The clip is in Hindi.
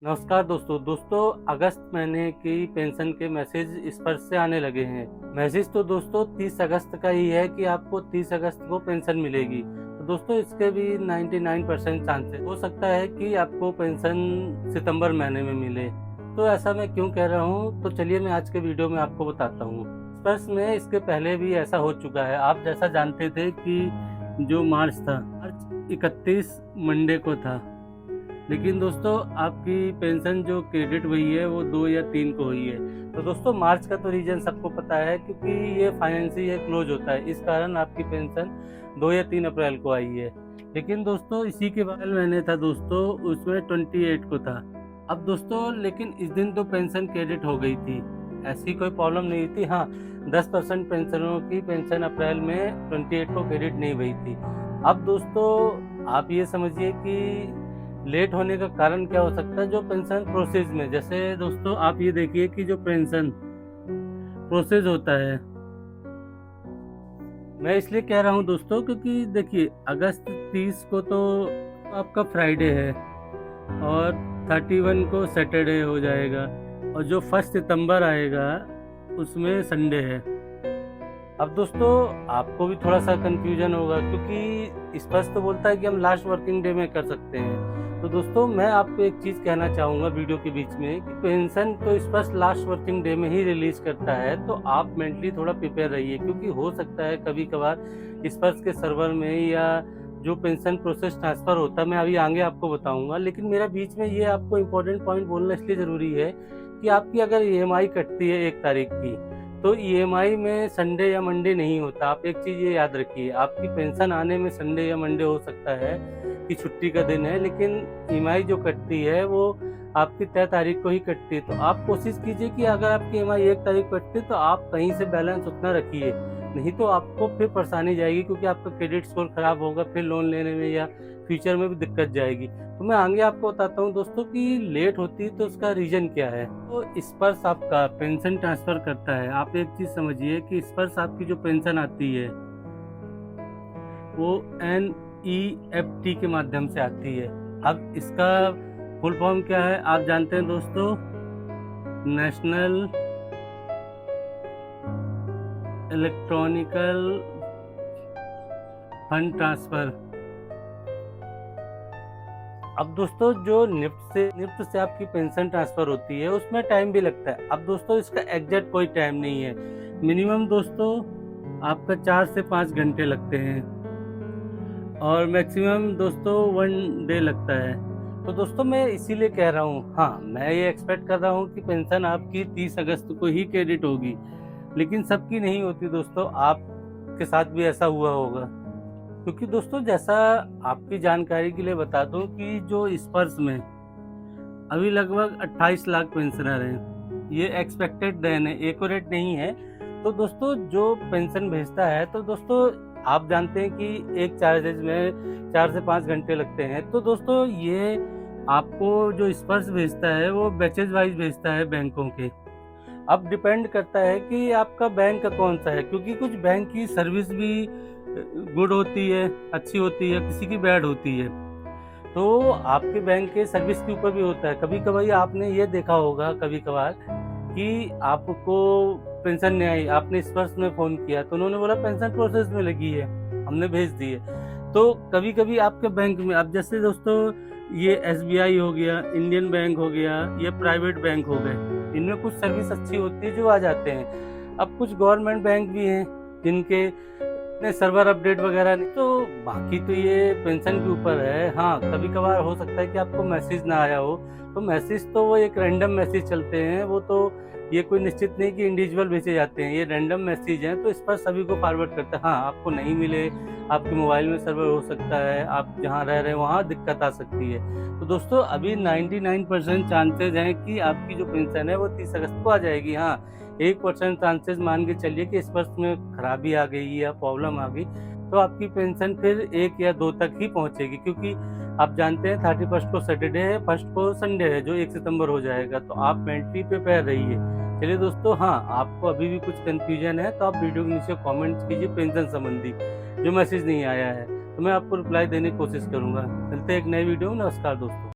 नमस्कार दोस्तों अगस्त महीने की पेंशन के मैसेज स्पर्श से आने लगे हैं। मैसेज तो दोस्तों 30 अगस्त का ही है कि आपको 30 अगस्त को पेंशन मिलेगी। तो दोस्तों इसके भी 99% चांसेस हो सकता है कि आपको पेंशन सितंबर महीने में मिले। तो ऐसा मैं क्यों कह रहा हूँ, तो चलिए मैं आज के वीडियो में आपको बताता हूँ। स्पर्श में इसके पहले भी ऐसा हो चुका है। आप जैसा जानते थे कि जो मार्च था, मार्च 31 मंडे को था, लेकिन दोस्तों आपकी पेंशन जो क्रेडिट हुई है वो 2 या 3 को हुई है। तो दोस्तों मार्च का तो रीजन सबको पता है, क्योंकि ये फाइनेंशियल क्लोज होता है, इस कारण आपकी पेंशन 2 या 3 अप्रैल को आई है। लेकिन दोस्तों इसी के बाद मैंने था दोस्तों, उसमें 28 को था। अब दोस्तों लेकिन इस दिन तो पेंशन क्रेडिट हो गई थी, ऐसी कोई प्रॉब्लम नहीं थी। हाँ, 10% पेंशनरों की पेंशन अप्रैल में 28 को क्रेडिट नहीं हुई थी। अब दोस्तों आप ये समझिए कि लेट होने का कारण क्या हो सकता है। जो पेंशन प्रोसेस में, जैसे दोस्तों आप ये देखिए कि जो पेंशन प्रोसेस होता है, मैं इसलिए कह रहा हूँ दोस्तों क्योंकि देखिए अगस्त 30 को तो आपका फ्राइडे है और 31 को सैटरडे हो जाएगा, और जो 1 सितंबर आएगा उसमें संडे है। अब दोस्तों आपको भी थोड़ा सा कंफ्यूजन होगा, क्योंकि स्पष्ट तो बोलता है कि हम लास्ट वर्किंग डे में कर सकते हैं। तो दोस्तों मैं आपको एक चीज़ कहना चाहूँगा वीडियो के बीच में कि पेंशन तो स्पष्ट लास्ट वर्किंग डे में ही रिलीज करता है। तो आप मेंटली थोड़ा प्रिपेयर रहिए, क्योंकि हो सकता है कभी कभार स्पर्श के सर्वर में या जो पेंशन प्रोसेस ट्रांसफ़र होता है, मैं अभी आगे आपको बताऊंगा। लेकिन मेरा बीच में ये आपको इम्पोर्टेंट पॉइंट बोलना इसलिए ज़रूरी है कि आपकी अगर ईएमआई कटती है 1 तारीख की, तो ईएमआई में संडे या मंडे नहीं होता। आप एक चीज़ ये याद रखिए, आपकी पेंशन आने में संडे या मंडे हो सकता है कि छुट्टी का दिन है, लेकिन ईएमआई जो कटती है वो आपकी तय तारीख को ही कटती है। तो आप कोशिश कीजिए कि अगर आपकी ईएमआई 1 तारीख को कटती है तो आप कहीं से बैलेंस उतना रखिए, नहीं तो आपको फिर परेशानी जाएगी, क्योंकि आपका क्रेडिट स्कोर खराब होगा, फिर लोन लेने में या फ्यूचर में भी दिक्कत जाएगी। तो मैं आगे आपको बताता हूँ दोस्तों कि लेट होती है तो उसका रीजन क्या है। तो स्पर्श आपका पेंशन ट्रांसफर करता है। आप एक चीज समझिए कि स्पर्श आपकी जो पेंशन आती है वो NEFT के माध्यम से आती है। अब इसका फुल फॉर्म क्या है आप जानते हैं दोस्तों, नेशनल इलेक्ट्रॉनिकल फंड ट्रांसफर। अब दोस्तों जो निफ्ट से आपकी पेंशन ट्रांसफर होती है उसमें टाइम भी लगता है। अब दोस्तों इसका एग्जैक्ट कोई टाइम नहीं है, मिनिमम दोस्तों आपका 4 से 5 घंटे लगते हैं और मैक्सिमम दोस्तों 1 डे लगता है। तो दोस्तों मैं इसीलिए कह रहा हूँ, हाँ मैं ये एक्सपेक्ट कर रहा हूँ कि पेंशन आपकी 30 अगस्त को ही क्रेडिट होगी, लेकिन सबकी नहीं होती दोस्तों। आपके साथ भी ऐसा हुआ होगा, क्योंकि दोस्तों जैसा आपकी जानकारी के लिए बता दूं कि जो स्पर्श में अभी लगभग 28 लाख पेंशनर हैं, ये एक्सपेक्टेड देन है, एक्यूरेट नहीं है। तो दोस्तों जो पेंशन भेजता है, तो दोस्तों आप जानते हैं कि एक चार्जेज में 4 से 5 घंटे लगते हैं। तो दोस्तों ये आपको जो स्पर्श भेजता है वो बैचेज वाइज भेजता है बैंकों के। अब डिपेंड करता है कि आपका बैंक का कौन सा है, क्योंकि कुछ बैंक की सर्विस भी गुड होती है, अच्छी होती है, किसी की बैड होती है। तो आपके बैंक के सर्विस के ऊपर भी होता है। कभी कभार आपने ये देखा होगा कभी कभार कि आपको पेंशन नहीं आई, आपने स्पर्श में फ़ोन किया तो उन्होंने बोला पेंशन प्रोसेस में लगी है, हमने भेज दी है। तो कभी कभी आपके बैंक में, अब जैसे दोस्तों ये SBI हो गया, इंडियन बैंक हो गया, ये प्राइवेट बैंक हो गए, इनमें कुछ सर्विस अच्छी होती है जो आ जाते हैं। अब कुछ गवर्नमेंट बैंक भी हैं जिनके सर्वर अपडेट वगैरह नहीं, तो बाकी तो ये पेंशन के ऊपर है। हाँ कभी कभार हो सकता है कि आपको मैसेज ना आया हो, तो मैसेज तो वो एक रैंडम मैसेज चलते हैं, वो तो ये कोई निश्चित नहीं कि इंडिविजुअल भेजे जाते हैं, ये रैंडम मैसेज हैं, तो इस पर सभी को फॉरवर्ड करता है। हाँ आपको नहीं मिले, आपके मोबाइल में सर्वर हो सकता है, आप जहाँ रह रहे हैं वहाँ दिक्कत आ सकती है। तो दोस्तों अभी 99% चांसेज हैं कि आपकी जो पेंशन है वो 30 अगस्त को आ जाएगी। हाँ 1% चांसेस मान के चलिए कि इस वर्ष में खराबी आ गई या प्रॉब्लम आ गई, तो आपकी पेंशन फिर 1 या 2 तक ही पहुंचेगी, क्योंकि आप जानते हैं 31 को सैटरडे है, 1 को संडे है जो 1 सितंबर हो जाएगा। तो आप मेंटली प्रिपेयर रहिए। चलिए दोस्तों, हाँ आपको अभी भी कुछ कंफ्यूजन है तो आप वीडियो के नीचे कमेंट कीजिए पेंशन संबंधी, जो मैसेज नहीं आया है तो मैं आपको रिप्लाई देने की कोशिश करूंगा। मिलते हैं एक नए वीडियो में। नमस्कार दोस्तों।